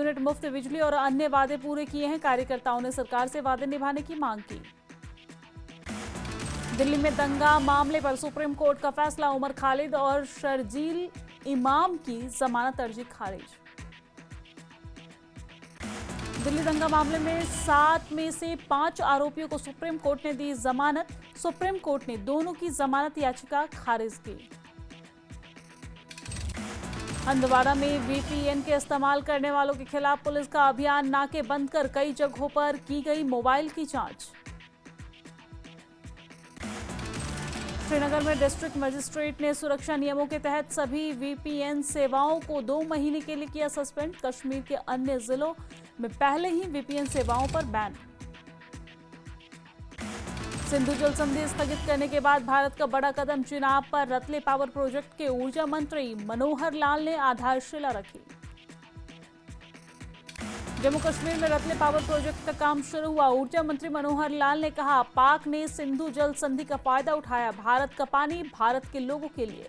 Unit मुफ्त बिजली और अन्य वादे पूरे किए हैं। कार्यकर्ताओं ने सरकार से वादे निभाने की मांग की। दिल्ली में दंगा मामले पर सुप्रीम कोर्ट का फैसला, उमर खालिद और शर्जील इमाम की जमानत अर्जी खारिज। दिल्ली दंगा मामले में 7 में से 5 आरोपियों को सुप्रीम कोर्ट ने दी जमानत। सुप्रीम कोर्ट ने दोनों की जमानत याचिका खारिज की। हंदवाड़ा में वीपीएन के इस्तेमाल करने वालों के खिलाफ पुलिस का अभियान, नाके बंद कर कई जगहों पर की गई मोबाइल की जांच। श्रीनगर में डिस्ट्रिक्ट मजिस्ट्रेट ने सुरक्षा नियमों के तहत सभी वीपीएन सेवाओं को 2 महीने के लिए किया सस्पेंड। कश्मीर के अन्य जिलों में पहले ही वीपीएन सेवाओं पर बैन। सिंधु जल संधि स्थगित करने के बाद भारत का बड़ा कदम, चिनाब पर रतले पावर प्रोजेक्ट के ऊर्जा मंत्री मनोहर लाल ने आधारशिला रखी। जम्मू कश्मीर में रतले पावर प्रोजेक्ट का काम शुरू हुआ। ऊर्जा मंत्री मनोहर लाल ने कहा, पाक ने सिंधु जल संधि का फायदा उठाया। भारत का पानी भारत के लोगों के लिए।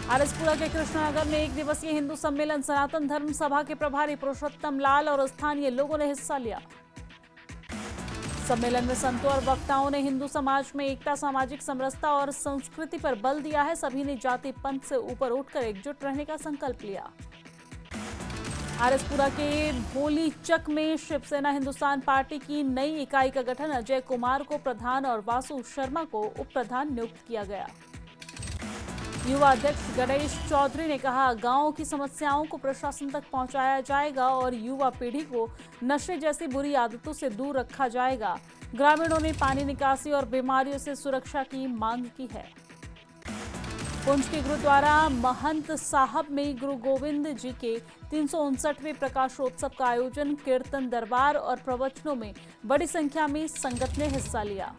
आरएसपुरा के कृष्णनगर में 1 दिवसीय हिंदू सम्मेलन, सनातन धर्म सभा के प्रभारी पुरुषोत्तम लाल और स्थानीय लोगों ने हिस्सा लिया। सम्मेलन में संतों और वक्ताओं ने हिंदू समाज में एकता, सामाजिक समरसता और संस्कृति पर बल दिया है। सभी ने जाति पंथ से ऊपर उठकर एकजुट रहने का संकल्प लिया। आरएसपुरा के भोलीचक में शिवसेना हिंदुस्तान पार्टी की नई इकाई का गठन, अजय कुमार को प्रधान और वासु शर्मा को उप प्रधान नियुक्त किया गया। युवा अध्यक्ष गणेश चौधरी ने कहा, गांवों की समस्याओं को प्रशासन तक पहुंचाया जाएगा और युवा पीढ़ी को नशे जैसी बुरी आदतों से दूर रखा जाएगा। ग्रामीणों ने पानी निकासी और बीमारियों से सुरक्षा की मांग की है। पुंछ के गुरुद्वारा महंत साहब में गुरु गोविंद जी के 359वें प्रकाशोत्सव का आयोजन, कीर्तन, दरबार और प्रवचनों में बड़ी संख्या में संगत ने हिस्सा लिया।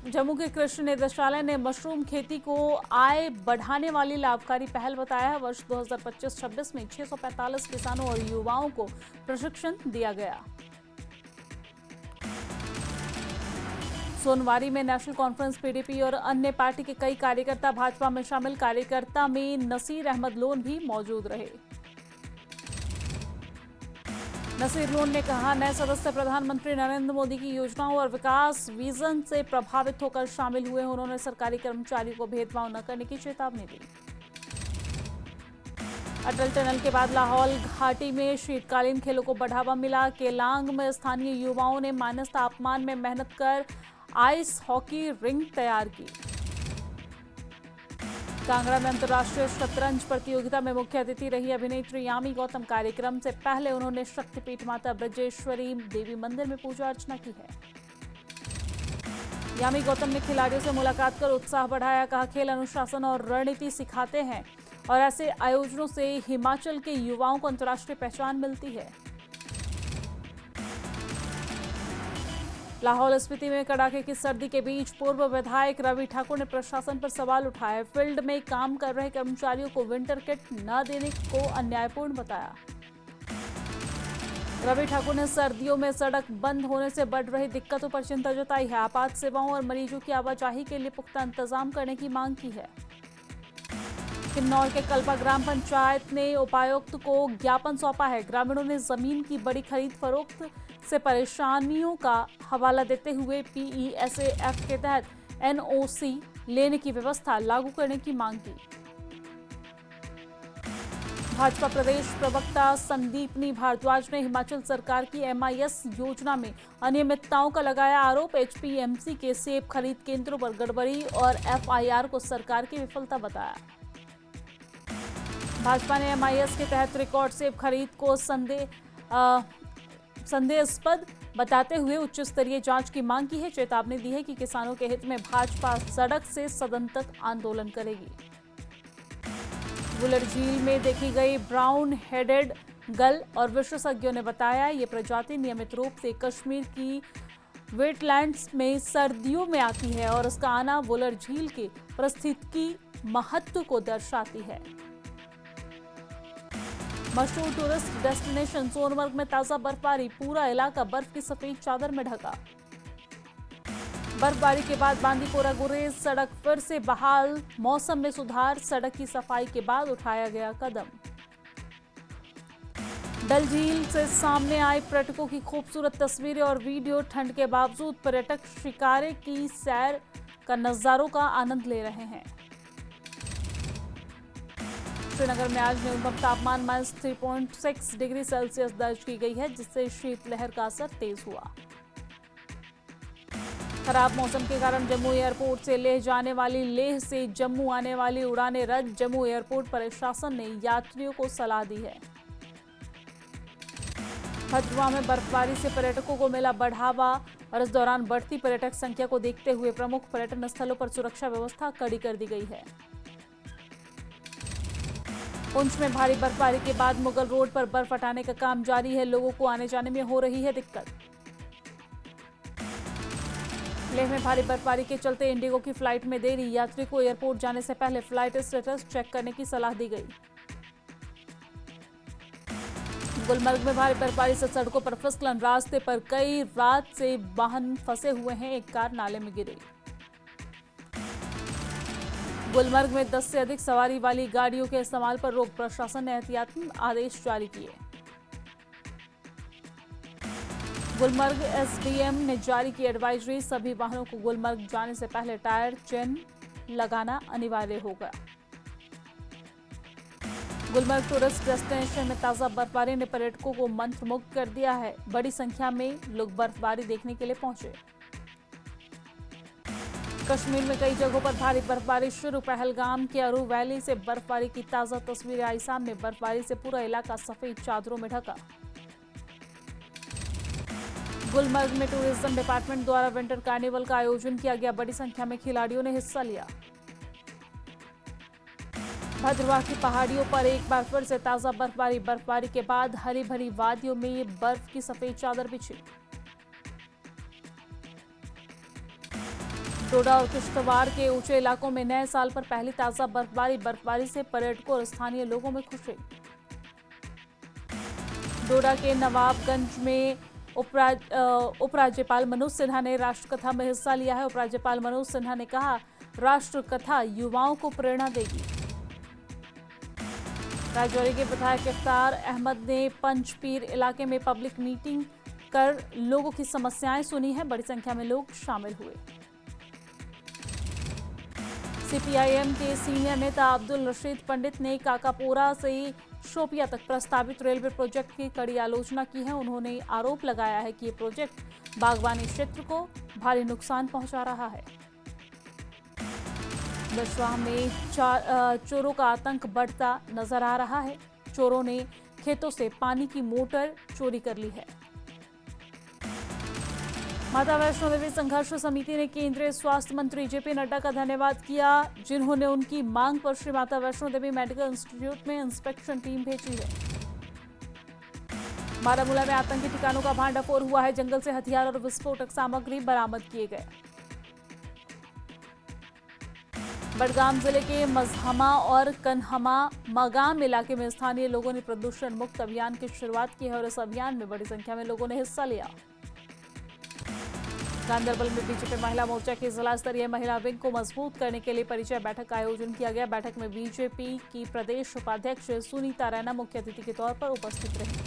जम्मू के कृषि निदेशालय ने मशरूम खेती को आय बढ़ाने वाली लाभकारी पहल बताया है। वर्ष 2025-26 में 645 किसानों और युवाओं को प्रशिक्षण दिया गया। सोनवारी में नेशनल कॉन्फ्रेंस, पीडीपी और अन्य पार्टी के कई कार्यकर्ता भाजपा में शामिल। कार्यकर्ता में नसीर अहमद लोन भी मौजूद रहे। नसीर लोन ने कहा, नए सदस्य प्रधानमंत्री नरेंद्र मोदी की योजनाओं और विकास विजन से प्रभावित होकर शामिल हुए। उन्होंने सरकारी कर्मचारियों को भेदभाव न करने की चेतावनी दी। अटल टनल के बाद लाहौल घाटी में शीतकालीन खेलों को बढ़ावा मिला। केलांग में स्थानीय युवाओं ने माइनस तापमान में मेहनत कर आइस हॉकी रिंग तैयार की। कांगड़ा में अंतर्राष्ट्रीय शतरंज प्रतियोगिता में मुख्य अतिथि रही अभिनेत्री यामी गौतम। कार्यक्रम से पहले उन्होंने शक्तिपीठ माता ब्रजेश्वरी देवी मंदिर में पूजा अर्चना की है। यामी गौतम ने खिलाड़ियों से मुलाकात कर उत्साह बढ़ाया। कहा, खेल अनुशासन और रणनीति सिखाते हैं और ऐसे आयोजनों से हिमाचल के युवाओं को अंतर्राष्ट्रीय पहचान मिलती है। लाहौल स्पीति में कड़ाके की सर्दी के बीच पूर्व विधायक रवि ठाकुर ने प्रशासन पर सवाल उठाए। फील्ड में काम कर रहे कर्मचारियों को विंटर किट न देने को अन्यायपूर्ण बताया। रवि ठाकुर ने सर्दियों में सड़क बंद होने से बढ़ रही दिक्कतों पर चिंता जताई है। आपात सेवाओं और मरीजों की आवाजाही के लिए पुख्ता इंतजाम करने की मांग की है। किन्नौर के कल्पा ग्राम पंचायत ने उपायुक्त को ज्ञापन सौंपा है। ग्रामीणों ने जमीन की बड़ी खरीद फरोख्त से परेशानियों का हवाला देते हुए पीईएसएफ के तहत एनओसी लेने की व्यवस्था लागू करने की मांग की। भाजपा प्रदेश प्रवक्ता संदीपनी भारद्वाज ने हिमाचल सरकार की एमआईएस योजना में अनियमितताओं का लगाया आरोप। एचपीएमसी के सेब खरीद केंद्रों पर गड़बड़ी और एफआईआर को सरकार की विफलता बताया। भाजपा ने एमआईएस के तहत रिकॉर्ड सेब खरीद को संदेहास्पद बताते हुए उच्च स्तरीय जांच की मांग की है। चेतावनी दी है कि किसानों के हित में भाजपा सड़क से सदन तक आंदोलन करेगी। वुलर झील में देखी गई ब्राउन हेडेड गल और विशेषज्ञों ने बताया, ये प्रजाति नियमित रूप से कश्मीर की वेटलैंड्स में सर्दियों में आती है और इसका आना वुलर झील के पारिस्थितिकी महत्व को दर्शाती है। मशहूर टूरिस्ट डेस्टिनेशन सोनमर्ग में ताजा बर्फबारी, पूरा इलाका बर्फ की सफेद चादर में ढका। बर्फबारी के बाद बांदीपोरा गुरेज सड़क फिर से बहाल, मौसम में सुधार, सड़क की सफाई के बाद उठाया गया कदम। डल झील से सामने आए पर्यटकों की खूबसूरत तस्वीरें और वीडियो। ठंड के बावजूद पर्यटक शिकारे की सैर का नजारों का आनंद ले रहे हैं। श्रीनगर में आज न्यूनतम तापमान -3.6 डिग्री सेल्सियस दर्ज की गई है, जिससे शीतलहर का असर तेज हुआ। खराब मौसम के कारण जम्मू एयरपोर्ट से लेह जाने वाली, लेह से जम्मू आने वाली उड़ानें रद्द। जम्मू एयरपोर्ट प्रशासन ने यात्रियों को सलाह दी है। भद्रवाह में बर्फबारी से पर्यटकों को मिला बढ़ावा और इस दौरान बढ़ती पर्यटक संख्या को देखते हुए प्रमुख पर्यटन स्थलों पर सुरक्षा व्यवस्था कड़ी कर दी गई है। पुंछ में भारी बर्फबारी के बाद मुगल रोड पर बर्फ हटाने का काम जारी है। लोगों को आने जाने में हो रही है दिक्कत। लेह में भारी बर्फबारी के चलते इंडिगो की फ्लाइट में देरी, यात्री को एयरपोर्ट जाने से पहले फ्लाइट स्टेटस चेक करने की सलाह दी गई। गुलमर्ग में भारी बर्फबारी से सड़कों पर फिसलन, रास्ते पर कई रात से वाहन फंसे हुए हैं। एक कार नाले में गिरी। गुलमर्ग में 10 से अधिक सवारी वाली गाड़ियों के इस्तेमाल पर रोक, प्रशासन ने एहतियाती आदेश जारी किए। गुलमर्ग एसडीएम ने जारी की एडवाइजरी, सभी वाहनों को गुलमर्ग जाने से पहले टायर चेन लगाना अनिवार्य होगा। गुलमर्ग टूरिस्ट डेस्टिनेशन में ताजा बर्फबारी ने पर्यटकों को मंत्रमुग्ध कर दिया है। बड़ी संख्या में लोग बर्फबारी देखने के लिए पहुंचे। कश्मीर में कई जगहों पर भारी बर्फबारी शुरू, पहलगाम के अरू वैली से बर्फबारी की ताजा तस्वीरें आई सामने। बर्फबारी से पूरा इलाका सफेद चादरों में ढका। गुलमर्ग में टूरिज्म डिपार्टमेंट द्वारा विंटर कार्निवल का आयोजन किया गया, बड़ी संख्या में खिलाड़ियों ने हिस्सा लिया। भद्रवाह की पहाड़ियों पर एक बार फिर से ताजा बर्फबारी के बाद हरी भरी वादियों में ये बर्फ की सफेद चादर बिछी। डोडा और किश्तवाड़ के ऊंचे इलाकों में नए साल पर पहली ताजा बर्फबारी से पर्यटकों और स्थानीय लोगों में खुशी। डोडा के नवाबगंज में उपराज्यपाल मनोज सिन्हा ने राष्ट्रकथा में हिस्सा लिया है। उपराज्यपाल मनोज सिन्हा ने कहा, राष्ट्रकथा युवाओं को प्रेरणा देगी। राजौरी के विधायक इफ्तार अहमद ने पंचपीर इलाके में पब्लिक मीटिंग कर लोगों की समस्याएं सुनी हैं। बड़ी संख्या में लोग शामिल हुए। सीपीआईएम के सीनियर नेता अब्दुल रशीद पंडित ने काकापोरा से शोपिया तक प्रस्तावित रेलवे प्रोजेक्ट की कड़ी आलोचना की है। उन्होंने आरोप लगाया है कि ये प्रोजेक्ट बागवानी क्षेत्र को भारी नुकसान पहुंचा रहा है। बिश्वाह में चोरों का आतंक बढ़ता नजर आ रहा है। चोरों ने खेतों से पानी की मोटर चोरी कर ली है। माता वैष्णो देवी संघर्ष समिति ने केंद्रीय स्वास्थ्य मंत्री जेपी नड्डा का धन्यवाद किया, जिन्होंने उनकी मांग पर श्री माता वैष्णो देवी मेडिकल इंस्टीट्यूट में इंस्पेक्शन टीम भेजी है। बारामूला में आतंकी ठिकानों का भांडाफोड़ हुआ है। जंगल से हथियार और विस्फोटक सामग्री बरामद किए गए। बडगाम जिले के मजहमा और कन्हमा मगाम इलाके में स्थानीय लोगों ने प्रदूषण मुक्त अभियान की शुरुआत की है और इस अभियान में बड़ी संख्या में लोगों ने हिस्सा लिया। गांधरबल में बीजेपी महिला मोर्चा की जिला स्तरीय महिला विंग को मजबूत करने के लिए परिचय बैठक का आयोजन किया गया। बैठक में बीजेपी की प्रदेश उपाध्यक्ष सुनीता रैना मुख्य अतिथि के तौर पर उपस्थित रही।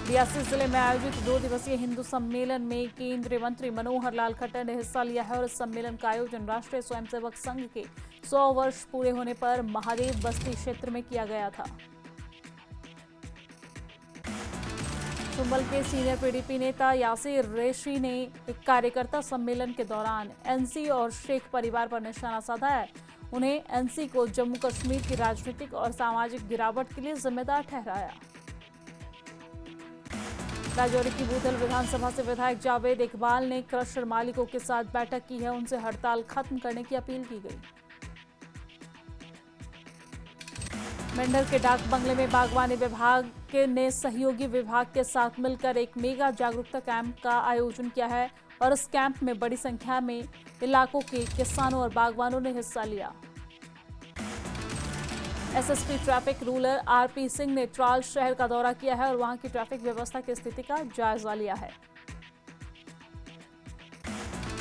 रियासी जिले में आयोजित 2 दिवसीय हिंदू सम्मेलन में केंद्रीय मंत्री मनोहर लाल खट्टर ने हिस्सा लिया है और इस सम्मेलन का आयोजन राष्ट्रीय स्वयंसेवक संघ के 100 वर्ष पूरे होने पर महादेव बस्ती क्षेत्र में किया गया था। चुंबल के सीनियर पीडीपी नेता यासिर रेशी ने एक कार्यकर्ता सम्मेलन के दौरान एनसी और शेख परिवार पर निशाना साधा है। उन्हें एनसी को जम्मू कश्मीर की राजनीतिक और सामाजिक गिरावट के लिए जिम्मेदार ठहराया। राजौरी की बूथल विधानसभा से विधायक जावेद इकबाल ने क्रशर मालिकों के साथ बैठक की है। उनसे हड़ताल खत्म करने की अपील की गई। मेंढर के डाक बंगले में बागवानी विभाग ने सहयोगी विभाग के साथ मिलकर एक मेगा जागरूकता कैंप का आयोजन किया है और इस कैंप में बड़ी संख्या में इलाकों के किसानों और बागवानों ने हिस्सा लिया। SSP traffic ruler RP Singh ने ट्राल शहर का दौरा किया है और वहां की ट्रैफिक व्यवस्था की स्थिति का जायजा लिया है।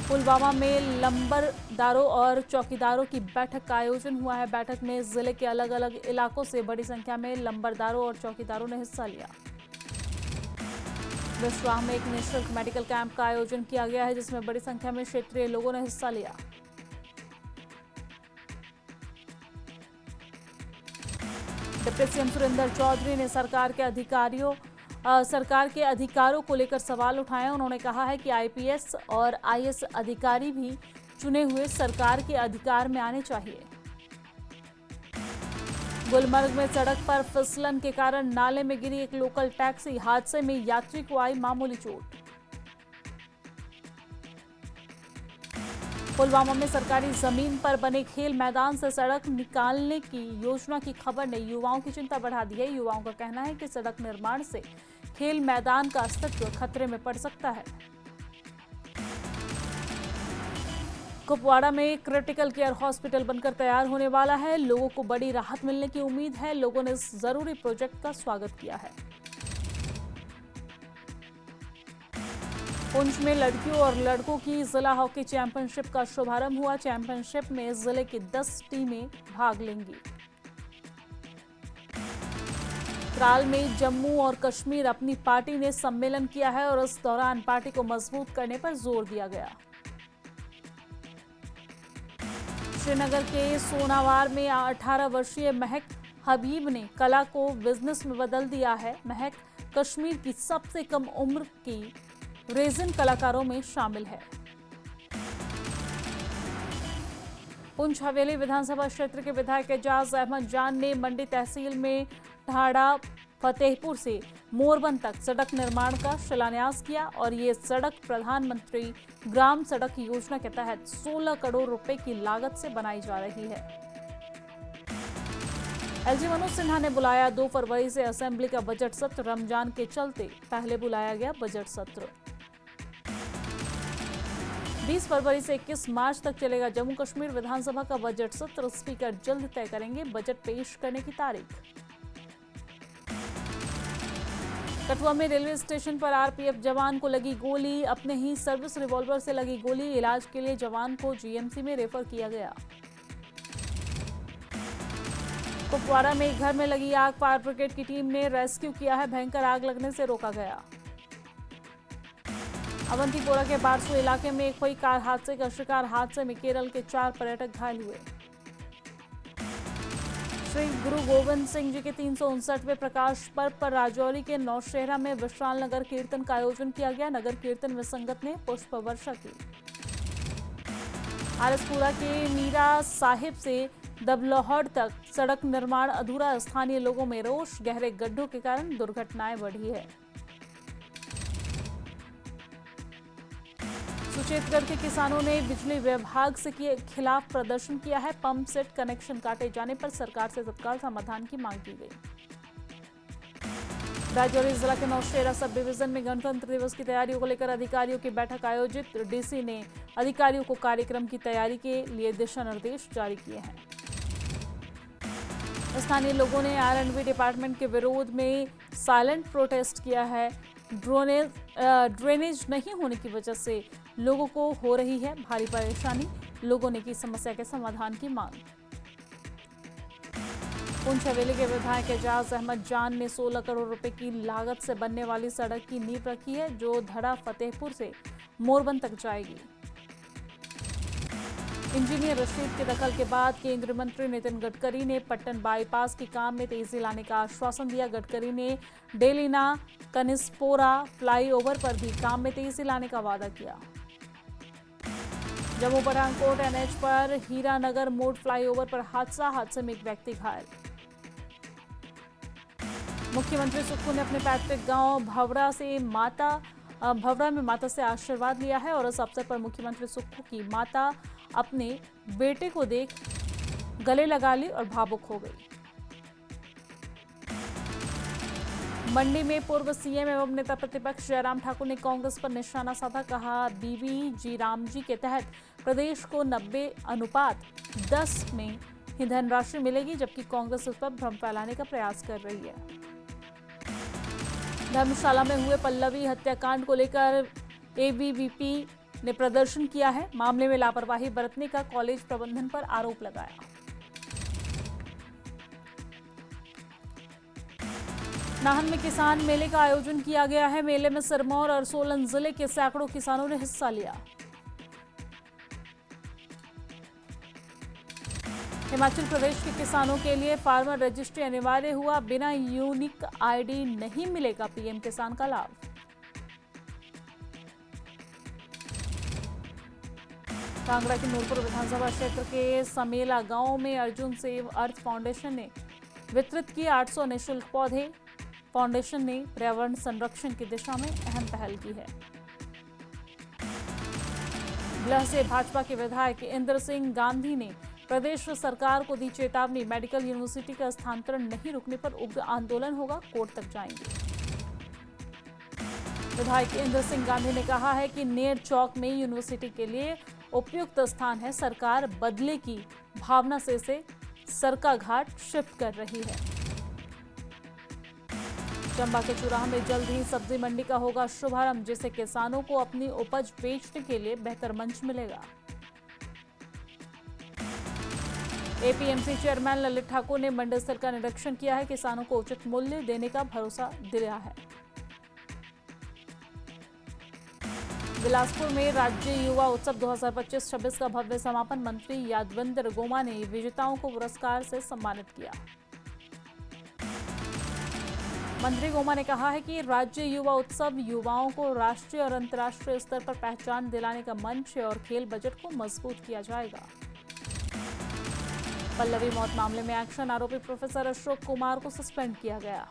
पुलवामा में लंबरदारों और चौकीदारों की बैठक का आयोजन हुआ है। बैठक में जिले के अलग अलग इलाकों से बड़ी संख्या में लंबरदारों और चौकीदारों ने हिस्सा लिया। विश्वाह में एक निःशुल्क मेडिकल कैंप का आयोजन किया गया है, जिसमें बड़ी संख्या में क्षेत्रीय लोगों ने हिस्सा लिया। डिप्टी सीएम सुरेंद्र चौधरी ने सरकार के अधिकारों को लेकर सवाल उठाए। उन्होंने कहा है कि आईपीएस और आईएएस अधिकारी भी चुने हुए सरकार के अधिकार में आने चाहिए। गुलमर्ग में सड़क पर फिसलन के कारण नाले में गिरी एक लोकल टैक्सी, हादसे में यात्री को आई मामूली चोट। पुलवामा में सरकारी जमीन पर बने खेल मैदान से सड़क निकालने की योजना की खबर ने युवाओं की चिंता बढ़ा दी है। युवाओं का कहना है कि सड़क निर्माण से खेल मैदान का अस्तित्व खतरे में पड़ सकता है। कुपवाड़ा में क्रिटिकल केयर हॉस्पिटल बनकर तैयार होने वाला है। लोगों को बड़ी राहत मिलने की उम्मीद है। लोगों ने इस जरूरी प्रोजेक्ट का स्वागत किया है। पुंछ में लड़कियों और लड़कों की जिला हॉकी चैंपियनशिप का शुभारंभ हुआ। चैंपियनशिप में जिले की 10 टीमें भाग लेंगी। त्राल में जम्मू और कश्मीर अपनी पार्टी ने सम्मेलन किया है और इस दौरान पार्टी को मजबूत करने पर जोर दिया गया। श्रीनगर के सोनावार में 18 वर्षीय महक हबीब ने कला को बिजनेस में बदल दिया है। महक कश्मीर की सबसे कम उम्र की रेजिन कलाकारों में शामिल है। पुंछ हवेली विधानसभा क्षेत्र के विधायक एजाज अहमद जान ने मंडी तहसील में ढाड़ा फतेहपुर से मोरबन तक सड़क निर्माण का शिलान्यास किया और ये सड़क प्रधानमंत्री ग्राम सड़क योजना के तहत 16 करोड़ रुपए की लागत से बनाई जा रही है। एलजी मनोज सिन्हा ने बुलाया 2 फरवरी से असेंबली का बजट सत्र। रमजान के चलते पहले बुलाया गया बजट सत्र। 20 फरवरी से 21 मार्च तक चलेगा जम्मू कश्मीर विधानसभा का बजट सत्र। स्पीकर जल्द तय करेंगे बजट पेश करने की तारीख। कठुआ में रेलवे स्टेशन पर आरपीएफ जवान को लगी गोली। अपने ही सर्विस रिवॉल्वर से लगी गोली। इलाज के लिए जवान को जीएमसी में रेफर किया गया। कुपवाड़ा में एक घर में लगी आग फायर ब्रिगेड की टीम ने रेस्क्यू किया है। भयंकर आग लगने से रोका गया। अवंतीपोरा के बारसू इलाके में एक हुई कार हादसे का शिकार। हादसे में केरल के 4 पर्यटक घायल हुए। श्री गुरु गोविंद सिंह जी के 359वें प्रकाश पर्व पर राजौरी के नौशहरा में विशाल नगर कीर्तन का आयोजन किया गया। नगर कीर्तन में संगत ने पुष्प वर्षा की। आरएसपुरा के मीरा साहिब से दबलौहड़ तक सड़क निर्माण अधूरा। स्थानीय लोगों में रोष। गहरे गड्ढों के कारण दुर्घटनाएं बढ़ी है। सुचेतगढ़ के किसानों ने बिजली विभाग से खिलाफ प्रदर्शन किया है। पंप सेट कनेक्शन काटे जाने पर सरकार से तत्काल समाधान की मांग की गई। राजौरी जिला के नौशेरा सब डिवीजन में गणतंत्र दिवस की तैयारियों को लेकर अधिकारियों की बैठक आयोजित। डीसी ने अधिकारियों को कार्यक्रम की तैयारी के लिए दिशा निर्देश जारी किए हैं। स्थानीय लोगों ने आर&बी डिपार्टमेंट के विरोध में साइलेंट प्रोटेस्ट किया है। ड्रेनेज नहीं होने की वजह से लोगों को हो रही है भारी परेशानी। लोगों ने की समस्या के समाधान की मांग। पुंछ हवेली के विधायक एजाज अहमद जान ने 16 करोड़ रुपए की लागत से बनने वाली सड़क की नींव रखी है, जो धड़ा फतेहपुर से मोरबन तक जाएगी। इंजीनियर रशीद के दखल के बाद केंद्रीय मंत्री नितिन गडकरी ने पट्टन बाईपास के काम में तेजी लाने का आश्वासन दिया। गडकरी ने डेलिना कनिस्पोरा फ्लाईओवर पर भी काम में तेजी लाने का वादा किया। जम्मू पठानकोट एनएच पर हीरानगर मोड़ फ्लाईओवर पर हादसे में एक व्यक्ति घायल। मुख्यमंत्री सुक्खू ने अपने पैतृक गांव भवरा में माता से आशीर्वाद लिया है और इस अवसर पर मुख्यमंत्री सुक्खू की माता अपने बेटे को देख गले लगा ली और भावुक हो गई। मंडी में पूर्व सीएम एवं नेता प्रतिपक्ष जयराम ठाकुर ने कांग्रेस पर निशाना साधा। कहा, बीबी राम जी के तहत प्रदेश को 90:10 में ही धनराशि मिलेगी, जबकि कांग्रेस इस पर भ्रम फैलाने का प्रयास कर रही है। धर्मशाला में हुए पल्लवी हत्याकांड को लेकर एबीवीपी ने प्रदर्शन किया है। मामले में लापरवाही बरतने का कॉलेज प्रबंधन पर आरोप लगाया। नाहन में किसान मेले का आयोजन किया गया है। मेले में सिरमौर और सोलन जिले के सैकड़ों किसानों ने हिस्सा लिया। हिमाचल प्रदेश के किसानों के लिए फार्मर रजिस्ट्री अनिवार्य हुआ। बिना यूनिक आईडी नहीं मिलेगा पीएम किसान का लाभ। कांगड़ा के नूरपुर विधानसभा क्षेत्र के समेला गांव में अर्जुन सेव अर्थ फाउंडेशन ने वितरित किए 800 निःशुल्क पौधे। फाउंडेशन ने पर्यावरण संरक्षण की दिशा में अहम पहल की है। बिलह से भाजपा के विधायक इंद्र सिंह गांधी ने प्रदेश सरकार को दी चेतावनी। मेडिकल यूनिवर्सिटी का स्थानांतरण नहीं रुकने पर उग्र आंदोलन होगा, कोर्ट तक जाएंगे। विधायक इंद्र सिंह गांधी ने कहा है कि नेर चौक में यूनिवर्सिटी के लिए उपयुक्त स्थान है। सरकार बदले की भावना से इसे सरकाघाट शिफ्ट कर रही है। चंबा के चुराह में जल्द ही सब्जी मंडी का होगा शुभारंभ, जिससे किसानों को अपनी उपज बेचने के लिए बेहतर मंच मिलेगा। एपीएमसी चेयरमैन ललित ठाकुर ने मंडी स्थल का निरीक्षण किया है। किसानों को उचित मूल्य देने का भरोसा दिया है। बिलासपुर में राज्य युवा उत्सव 2025-26 का भव्य समापन। मंत्री यादविंद्र गोमा ने विजेताओं को पुरस्कार से सम्मानित किया। मंत्री गोमा ने कहा है कि राज्य युवा उत्सव युवाओं को राष्ट्रीय और अंतर्राष्ट्रीय स्तर पर पहचान दिलाने का मंच है और खेल बजट को मजबूत किया जाएगा। पल्लवी मौत मामले में एक्शन, आरोपी प्रोफेसर अशोक कुमार को सस्पेंड किया गया।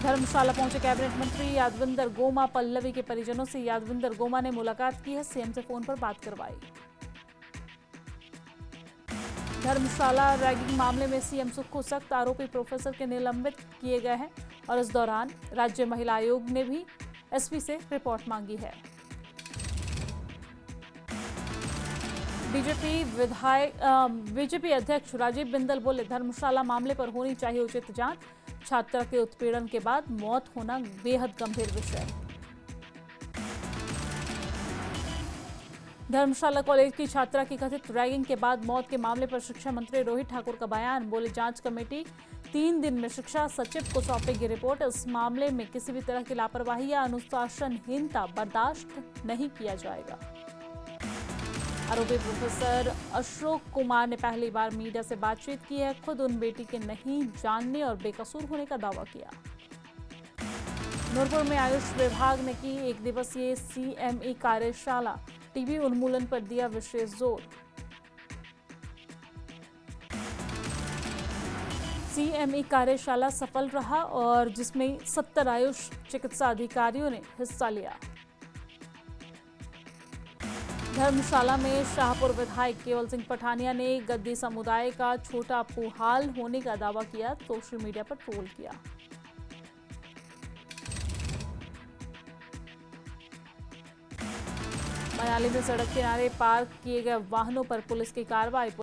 धर्मशाला पहुंचे कैबिनेट मंत्री यादविंद्र गोमा। पल्लवी के परिजनों से यादविंद्र गोमा ने मुलाकात की है। सीएम से फोन पर बात करवाई। धर्मशाला रैगिंग मामले में सीएम सुक्खू सख्त, आरोपी प्रोफेसर के निलंबित किए गए हैं और इस दौरान राज्य महिला आयोग ने भी एसपी से रिपोर्ट मांगी है। बीजेपी अध्यक्ष राजीव बिंदल बोले, धर्मशाला मामले पर होनी चाहिए उचित जांच। छात्रा के उत्पीड़न के बाद मौत होना बेहद गंभीर विषय। धर्मशाला कॉलेज की छात्रा की कथित रैगिंग के बाद मौत के मामले पर शिक्षा मंत्री रोहित ठाकुर का बयान। बोले, जांच कमेटी 3 दिन में शिक्षा सचिव को सौंपेगी रिपोर्ट। इस मामले में किसी भी तरह की लापरवाही या अनुशासनहीनता बर्दाश्त नहीं किया जाएगा। आरोपी प्रोफेसर अशोक कुमार ने पहली बार मीडिया से बातचीत की है। खुद उन बेटी के नहीं जानने और बेकसूर होने का दावा किया। नूरपुर में आयुष विभाग ने की 1 दिवसीय सीएमई कार्यशाला। टीबी उन्मूलन पर दिया विशेष जोर। सीएमई कार्यशाला सफल रहा और जिसमें 70 आयुष चिकित्सा अधिकारियों ने हिस्सा लिया। धर्मशाला में शाहपुर विधायक केवल सिंह पठानिया ने गद्दी समुदाय का छोटा पुहाल होने का दावा किया। सोशल मीडिया पर ट्रोल किया। मनाली में सड़क किनारे पार्क किए गए वाहनों पर पुलिस की कार्रवाई।